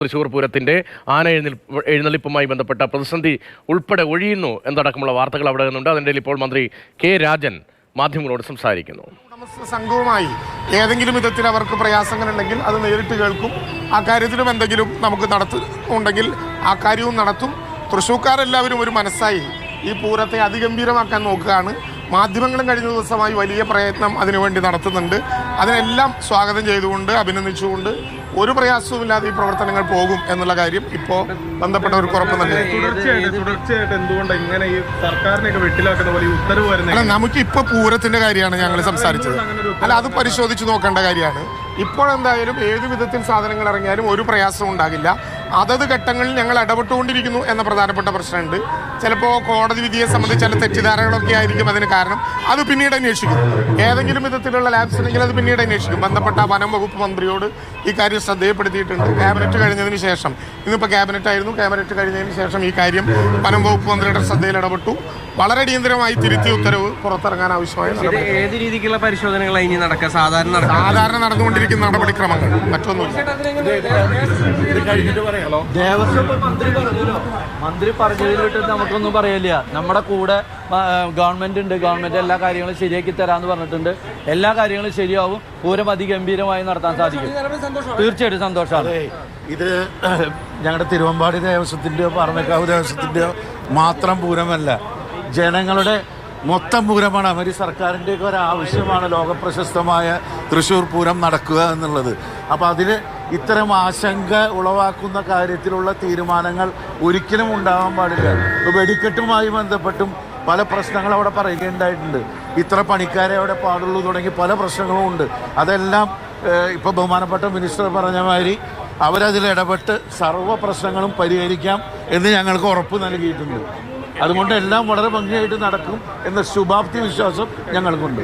തൃശ്ശൂർ പൂരത്തിന്റെ ആന എഴുന്നള്ളിപ്പുമായി ബന്ധപ്പെട്ട പ്രതിസന്ധി ഉൾപ്പെടെ ഒഴിയുന്നു എന്നടക്കമുള്ള വാർത്തകൾ അവിടെ നിന്നുണ്ട്. അതിൻ്റെ ഇപ്പോൾ മന്ത്രി കെ രാജൻ മാധ്യമങ്ങളോട് സംസാരിക്കുന്നു. സംഘവുമായി ഏതെങ്കിലും വിധത്തിൽ അവർക്ക് പ്രയാസങ്ങളുണ്ടെങ്കിൽ അത് നേരിട്ട് കേൾക്കും. ആ കാര്യത്തിലും എന്തെങ്കിലും നമുക്ക് ഉണ്ടെങ്കിൽ ആ കാര്യവും നടത്തും. തൃശ്ശൂർക്കാരെല്ലാവരും ഒരു മനസ്സായി ഈ പൂരത്തെ അതിഗംഭീരമാക്കാൻ നോക്കുകയാണ്. മാധ്യമങ്ങളും കഴിഞ്ഞ ദിവസമായി വലിയ പ്രയത്നം അതിനുവേണ്ടി നടത്തുന്നുണ്ട്. അതിനെല്ലാം സ്വാഗതം ചെയ്തുകൊണ്ട് അഭിനന്ദിച്ചുകൊണ്ട് ഒരു പ്രയാസവുമില്ലാതെ ഈ പ്രവർത്തനങ്ങൾ പോകും എന്നുള്ള കാര്യം ഇപ്പോൾ ബന്ധപ്പെട്ടവർക്ക് ഉറപ്പ് നൽകുന്നു. തുടർച്ചയായിട്ട് എന്തുകൊണ്ട് ഇങ്ങനെ ഈ സർക്കാരിനെയൊക്കെ വെട്ടിലാക്കുന്ന പോലെ ഉത്തരവ് വരുന്നത്? അല്ല, നമുക്ക് ഇപ്പോൾ പൂരത്തിന്റെ കാര്യമാണ് ഞങ്ങൾ സംസാരിച്ചത്. അല്ല, അത് പരിശോധിച്ച് നോക്കേണ്ട കാര്യമാണ്. ഇപ്പോഴെന്തായാലും ഏത് വിധത്തിൽ സാധനങ്ങൾ ഇറങ്ങിയാലും ഒരു പ്രയാസവും ഉണ്ടാകില്ല. അതത് ഘട്ടങ്ങളിൽ ഞങ്ങൾ ഇടപെട്ടുകൊണ്ടിരിക്കുന്നു എന്ന പ്രധാനപ്പെട്ട പ്രശ്നമുണ്ട്. ചിലപ്പോൾ കോടതി വിധിയെ സംബന്ധിച്ച് ചില തെറ്റിദ്ധാരണകളൊക്കെ ആയിരിക്കും അതിന് കാരണം. അത് പിന്നീട് അന്വേഷിക്കും. ഏതെങ്കിലും വിധത്തിലുള്ള ലാബ്സ് ഉണ്ടെങ്കിൽ അത് പിന്നീട് അന്വേഷിക്കും. ബന്ധപ്പെട്ട വനം വകുപ്പ് മന്ത്രിയോട് ഈ കാര്യം ശ്രദ്ധയപ്പെടുത്തിയിട്ടുണ്ട്. ക്യാബിനറ്റ് കഴിഞ്ഞതിന് ശേഷം, ഇന്നിപ്പോൾ ക്യാബിനറ്റ് ആയിരുന്നു, ക്യാബിനറ്റ് കഴിഞ്ഞതിന് ശേഷം ഈ കാര്യം വനം വകുപ്പ് മന്ത്രിയുടെ ശ്രദ്ധയിൽ ഇടപെട്ടു. വളരെ അടിയന്തരമായി തിരുത്തി ഉത്തരവ് പുറത്തിറങ്ങാൻ ആവശ്യമായ ഏത് രീതിക്കുള്ള പരിശോധനകളാണ് ഇനി നടക്കുക? സാധാരണ നടന്നുകൊണ്ടിരിക്കുന്ന നടപടിക്രമങ്ങൾ, മറ്റൊന്നുമില്ല. മന്ത്രി പറഞ്ഞതിലിട്ട് നമുക്കൊന്നും പറയില്ല. നമ്മുടെ കൂടെ ഗവൺമെന്റ് ഉണ്ട്. ഗവൺമെന്റ് എല്ലാ കാര്യങ്ങളും ശരിയാക്കി തരാമെന്ന് പറഞ്ഞിട്ടുണ്ട്. എല്ലാ കാര്യങ്ങളും ശരിയാവും. പൂരം അതിഗംഭീരമായി നടത്താൻ സാധിക്കും. തീർച്ചയായിട്ടും സന്തോഷമാണ്. ഇത് ഞങ്ങളുടെ തിരുവമ്പാടി ദേവസ്വത്തിൻ്റെയോ പാറമേക്കാവ് ദേവസ്വത്തിൻ്റെയോ മാത്രം പൂരമല്ല, ജനങ്ങളുടെ മൊത്തം പൂരമാണ്. അവർ സർക്കാരിൻ്റെയൊക്കെ ഒരാവശ്യമാണ് ലോകപ്രശസ്തമായ തൃശ്ശൂർ പൂരം നടക്കുക എന്നുള്ളത്. അപ്പോൾ അതിൽ ഇത്തരം ആശങ്ക ഉളവാക്കുന്ന കാര്യത്തിലുള്ള തീരുമാനങ്ങൾ ഒരിക്കലും ഉണ്ടാവാൻ പാടില്ല. ഇപ്പോൾ വെടിക്കെട്ടുമായി ബന്ധപ്പെട്ടും പല പ്രശ്നങ്ങൾ അവിടെ പറയുകയുണ്ടായിട്ടുണ്ട്. ഇത്ര പണിക്കാരെ അവിടെ പാടുള്ളൂ തുടങ്ങി പല പ്രശ്നങ്ങളും ഉണ്ട്. അതെല്ലാം ഇപ്പോൾ ബഹുമാനപ്പെട്ട മിനിസ്റ്റർ പറഞ്ഞ മാതിരി അവരതിൽ ഇടപെട്ട് സർവ്വ പ്രശ്നങ്ങളും പരിഹരിക്കാം എന്ന് ഞങ്ങൾക്ക് ഉറപ്പ് നൽകിയിട്ടുണ്ട്. അതുകൊണ്ട് എല്ലാം വളരെ ഭംഗിയായിട്ട് നടക്കും എന്ന ശുഭാപ്തി വിശ്വാസം ഞങ്ങൾക്കുണ്ട്.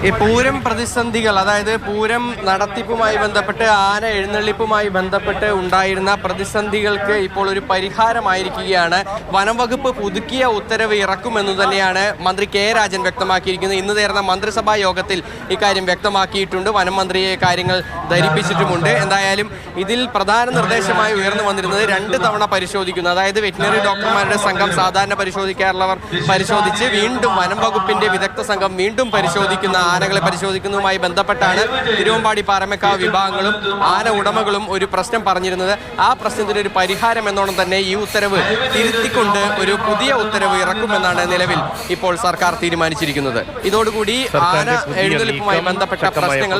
ഈ പൂരം പ്രതിസന്ധികൾ, അതായത് പൂരം നടത്തിപ്പുമായി ബന്ധപ്പെട്ട് ആന എഴുന്നള്ളിപ്പുമായി ബന്ധപ്പെട്ട് ഉണ്ടായിരുന്ന പ്രതിസന്ധികൾക്ക് ഇപ്പോൾ ഒരു പരിഹാരമായിരിക്കുകയാണ്. വനം വകുപ്പ് പുതുക്കിയ ഉത്തരവ് ഇറക്കുമെന്ന് തന്നെയാണ് മന്ത്രി കെ രാജൻ വ്യക്തമാക്കിയിരിക്കുന്നത്. ഇന്ന് ചേർന്ന മന്ത്രിസഭാ യോഗത്തിൽ ഇക്കാര്യം വ്യക്തമാക്കിയിട്ടുണ്ട്. വനം മന്ത്രിയെ കാര്യങ്ങൾ ധരിപ്പിച്ചിട്ടുമുണ്ട്. എന്തായാലും ഇതിൽ പ്രധാന നിർദ്ദേശമായി ഉയർന്നു വന്നിരുന്നത് 2 തവണ പരിശോധിക്കുന്നു. അതായത് വെറ്റിനറി ഡോക്ടർമാരുടെ സംഘം സാധാരണ പരിശോധിക്കാറുള്ളവർ പരിശോധിച്ച് വീണ്ടും വനം വകുപ്പിന്റെ വിദഗ്ധ സംഘം വീണ്ടും പരിശോധിക്കുന്ന ആനകളെ പരിശോധിക്കുന്നതുമായി ബന്ധപ്പെട്ടാണ് തിരുവമ്പാടി പാറമേക്കാവ് വിഭാഗങ്ങളും ആന ഉടമകളും ഒരു പ്രശ്നം പറഞ്ഞിരുന്നത്. ആ പ്രശ്നത്തിന് ഒരു പരിഹാരം എന്നോണം തന്നെ ഈ ഉത്തരവ് തിരുത്തിക്കൊണ്ട് ഒരു പുതിയ ഉത്തരവ് ഇറക്കുമെന്നാണ് നിലവിൽ ഇപ്പോൾ സർക്കാർ തീരുമാനിച്ചിരിക്കുന്നത്. ഇതോടുകൂടി ആന എഴുന്നള്ളിപ്പുമായി ബന്ധപ്പെട്ട പ്രശ്നങ്ങൾ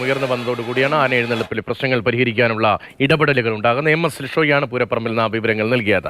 ഉയർന്നു വന്നതോടുകൂടിയാണ് ആന എഴുന്നള്ളിപ്പിലെ പ്രശ്നങ്ങൾ പരിഹരിക്കാനുള്ള ഇടപെടലുകൾ ഉണ്ടാകുന്നത്. MS ലിഷോയാണ് പൂരപ്പറമ്പിൽ നിന്ന് വിവരങ്ങൾ നൽകിയത്.